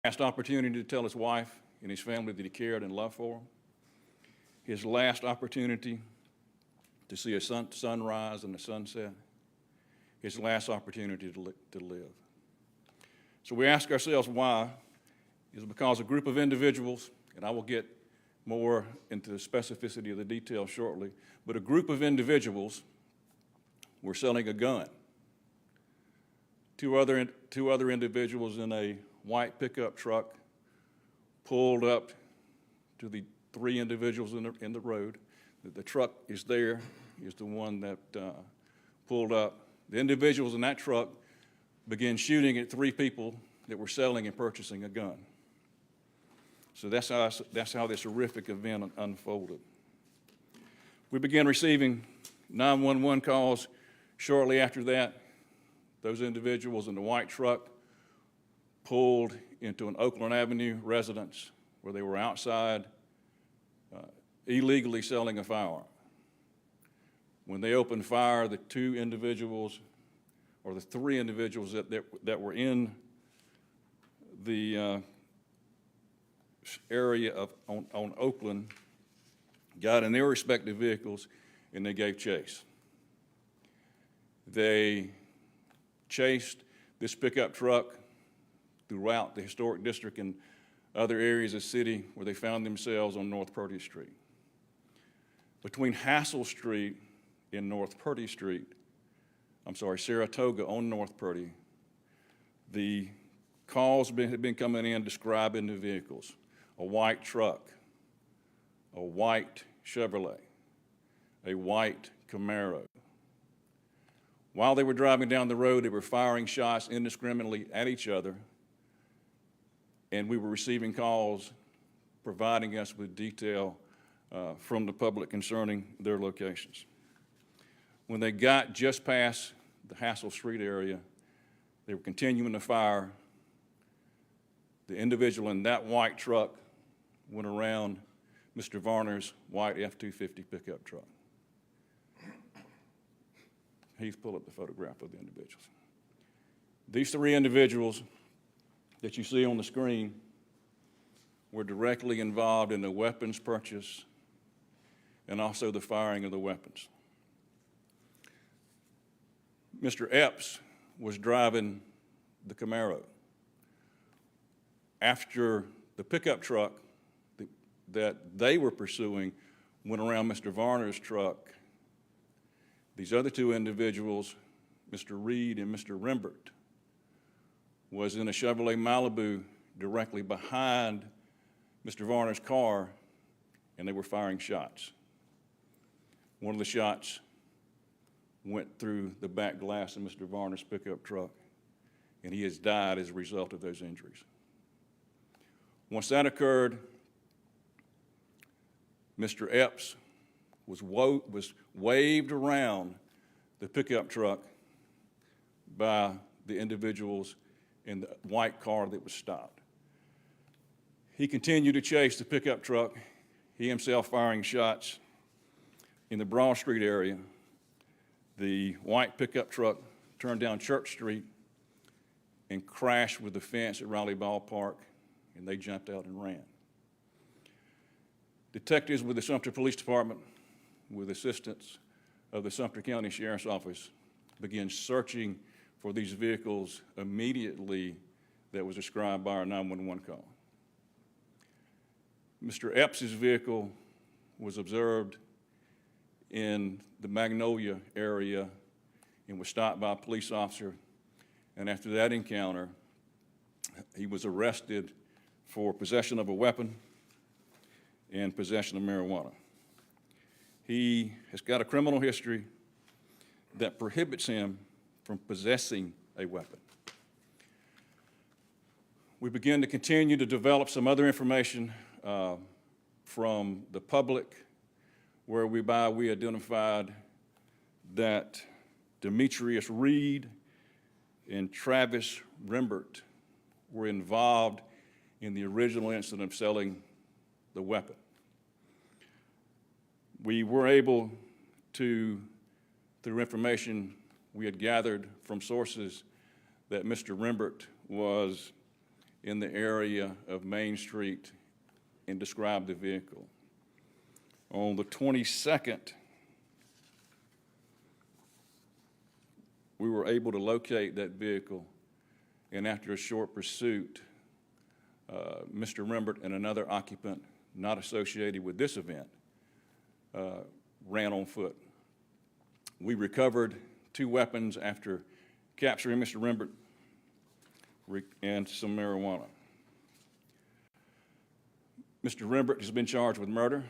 Last opportunity to tell his wife and his family that he cared and loved for them. His last opportunity to see a sunrise and a sunset. His last opportunity to live. So we ask ourselves why. Is it because a group of individuals, and I will get more into the specificity of the details shortly, but a group of individuals were selling a gun. Two other individuals in a white pickup truck pulled up to the three individuals in the road. The truck is there, is the one that pulled up. The individuals in that truck began shooting at three people that were selling and purchasing a gun. So that's how this horrific event unfolded. We began receiving 911 calls shortly after that. Those individuals in the white truck pulled into an Oakland Avenue residence where they were outside illegally selling a firearm. When they opened fire, the two individuals, or the three individuals that were in the area on Oakland, got in their respective vehicles and they gave chase. They chased this pickup truck throughout the historic district and other areas of the city where they found themselves on North Purdy Street. Between Hassel Street and Saratoga on North Purdy, the calls had been coming in describing the vehicles: a white truck, a white Chevrolet, a white Camaro. While they were driving down the road, they were firing shots indiscriminately at each other, and we were receiving calls providing us with detail from the public concerning their locations. When they got just past the Hassel Street area, they were continuing to fire. The individual in that white truck went around Mr. Varner's white F-250 pickup truck. He's pulled up the photograph of the individuals. These three individuals that you see on the screen were directly involved in the weapons purchase and also the firing of the weapons. Mr. Epps was driving the Camaro. After the pickup truck that they were pursuing went around Mr. Varner's truck, these other two individuals, Mr. Reed and Mr. Rembert, was in a Chevrolet Malibu directly behind Mr. Varner's car, and they were firing shots. One of the shots went through the back glass of Mr. Varner's pickup truck, and he has died as a result of those injuries. Once that occurred, Mr. Epps was waved around the pickup truck by the individuals in the white car that was stopped. He continued to chase the pickup truck, he himself firing shots in the Broad Street area. The white pickup truck turned down Church Street and crashed with the fence at Raleigh Ballpark, and they jumped out and ran. Detectives with the Sumter Police Department, with assistance of the Sumter County Sheriff's Office, began searching for these vehicles immediately that was described by our 911 call. Mr. Epps' vehicle was observed in the Magnolia area and was stopped by a police officer, and after that encounter, he was arrested for possession of a weapon and possession of marijuana. He has got a criminal history that prohibits him from possessing a weapon. We begin to continue to develop some other information from the public, whereby we identified that Demetrius Reed and Travis Rembert were involved in the original incident of selling the weapon. We were able to, through information we had gathered from sources, that Mr. Rembert was in the area of Main Street and described the vehicle. On the 22nd, we were able to locate that vehicle, and after a short pursuit, Mr. Rembert and another occupant not associated with this event ran on foot. We recovered 2 weapons after capturing Mr. Rembert and some marijuana. Mr. Rembert has been charged with murder.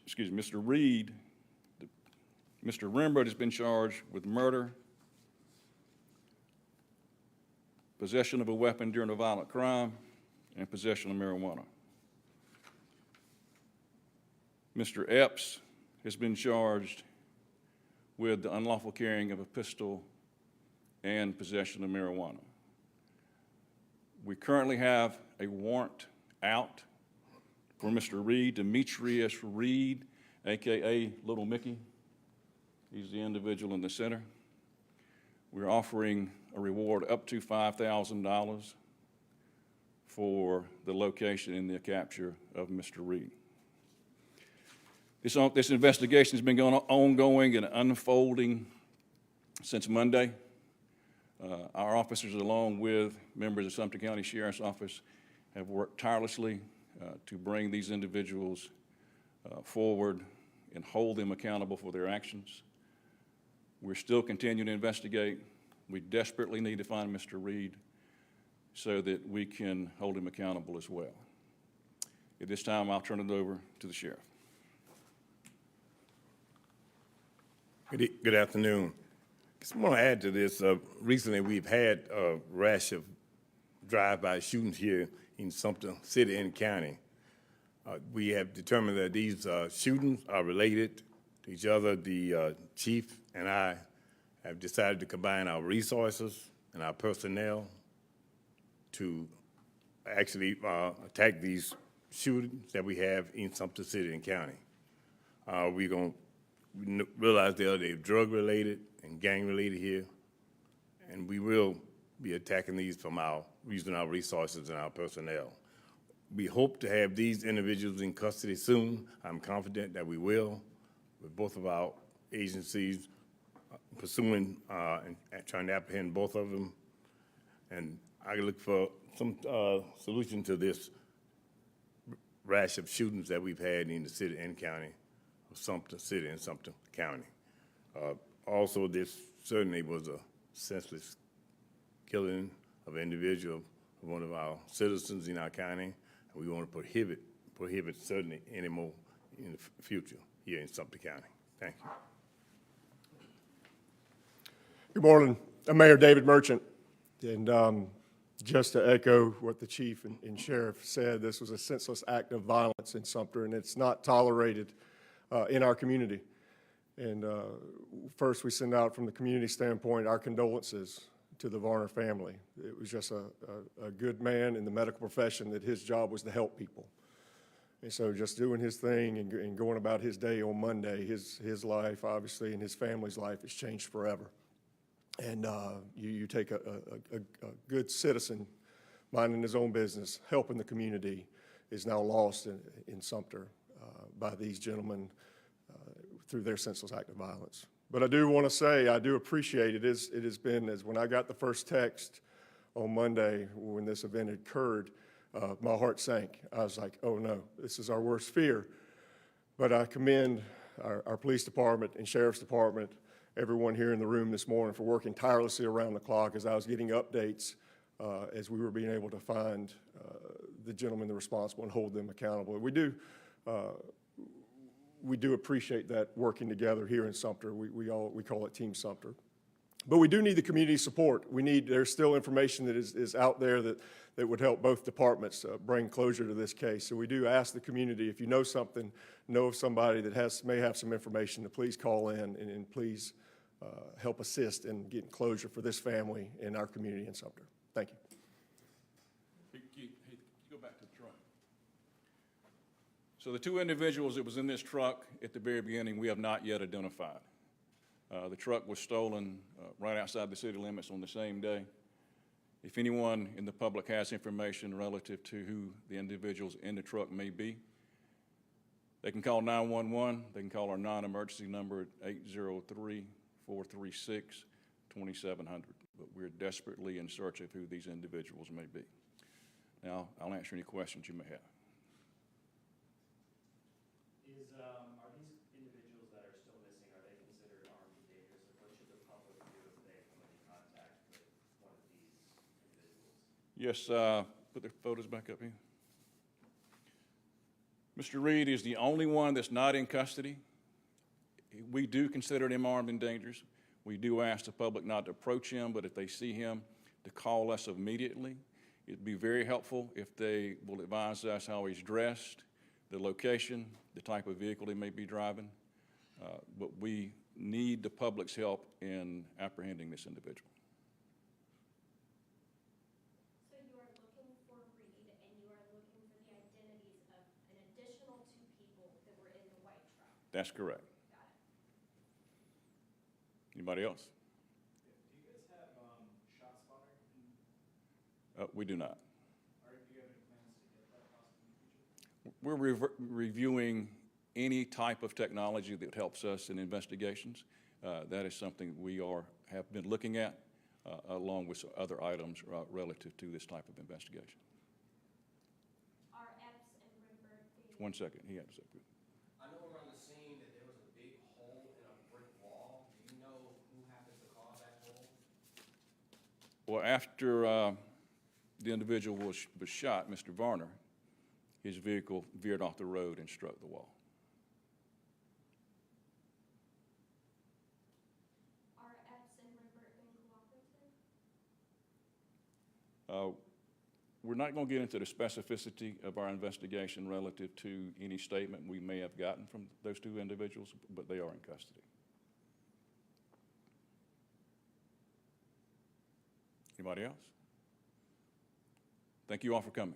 Excuse me, Mr. Reed. Mr. Rembert has been charged with murder, possession of a weapon during a violent crime, and possession of marijuana. Mr. Epps has been charged with the unlawful carrying of a pistol and possession of marijuana. We currently have a warrant out for Mr. Reed, Demetrius Reed, AKA Little Mickey. He's the individual in the center. We're offering a reward up to $5,000 for the location and the capture of Mr. Reed. This investigation has been ongoing and unfolding since Monday. Our officers, along with members of Sumter County Sheriff's Office, have worked tirelessly to bring these individuals forward and hold them accountable for their actions. We're still continuing to investigate. We desperately need to find Mr. Reed so that we can hold him accountable as well. At this time, I'll turn it over to the sheriff. Good afternoon. I want to add to this. Recently, we've had a rash of drive-by shootings here in Sumter City and County. We have determined that these shootings are related to each other. The chief and I have decided to combine our resources and our personnel to actually attack these shootings that we have in Sumter City and County. We're going to realize they're drug-related and gang-related here, and we will be attacking these from using our resources and our personnel. We hope to have these individuals in custody soon. I'm confident that we will, with both of our agencies pursuing and trying to apprehend both of them. And I look for some solution to this rash of shootings that we've had in the city and county of Sumter City and Sumter County. Also, this certainly was a senseless killing of an individual, of one of our citizens in our county. And we want to prohibit certainly any more in the future here in Sumter County. Thank you. Good morning. I'm Mayor David Merchant. And just to echo what the chief and sheriff said, this was a senseless act of violence in Sumter, and it's not tolerated in our community. And first, we send out from the community standpoint our condolences to the Varner family. It was just a good man in the medical profession that his job was to help people. And so just doing his thing and going about his day on Monday, his life, obviously, and his family's life has changed forever. And you take a good citizen minding his own business, helping the community, is now lost in Sumter by these gentlemen through their senseless act of violence. But I do want to say, I do appreciate it. It has been, as when I got the first text on Monday when this event occurred, my heart sank. I was like, oh no, this is our worst fear. But I commend our police department and sheriff's department, everyone here in the room this morning, for working tirelessly around the clock as I was getting updates as we were being able to find the gentlemen responsible and hold them accountable. We do appreciate that working together here in Sumter. We call it Team Sumter. But we do need the community support. There's still information that is out there that would help both departments bring closure to this case. So we do ask the community, if you know something, know of somebody that may have some information, to please call in and please help assist in getting closure for this family and our community in Sumter. Thank you. Hey, go back to the truck. So the 2 individuals that was in this truck at the very beginning, we have not yet identified. The truck was stolen right outside the city limits on the same day. If anyone in the public has information relative to who the individuals in the truck may be, they can call 911. They can call our non-emergency number at 803-436-2700. But we're desperately in search of who these individuals may be. Now, I'll answer any questions you may have. Are these individuals that are still missing, are they considered armed and dangerous? And what should the public do if they come into contact with one of these individuals? Yes, put the photos back up here. Mr. Reed is the only one that's not in custody. We do consider him armed and dangerous. We do ask the public not to approach him, but if they see him, to call us immediately. It'd be very helpful if they will advise us how he's dressed, the location, the type of vehicle he may be driving. But we need the public's help in apprehending this individual. So you are looking for Reed, and you are looking for the identities of an additional 2 people that were in the white truck? That's correct. Got it. Anybody else? Do you guys have shot spotter? We do not. Or do you have any plans to get that possibly in the future? We're reviewing any type of technology that helps us in investigations. That is something we have been looking at, along with some other items relative to this type of investigation. Are Epps and Rivert being... One second, he had to say. I know around the scene that there was a big hole in a brick wall. Do you know who happened to cause that hole? Well, after the individual was shot, Mr. Varner, his vehicle veered off the road and struck the wall. Are Epps and Rivert being cooperative? We're not going to get into the specificity of our investigation relative to any statement we may have gotten from those 2 individuals, but they are in custody. Anybody else? Thank you all for coming.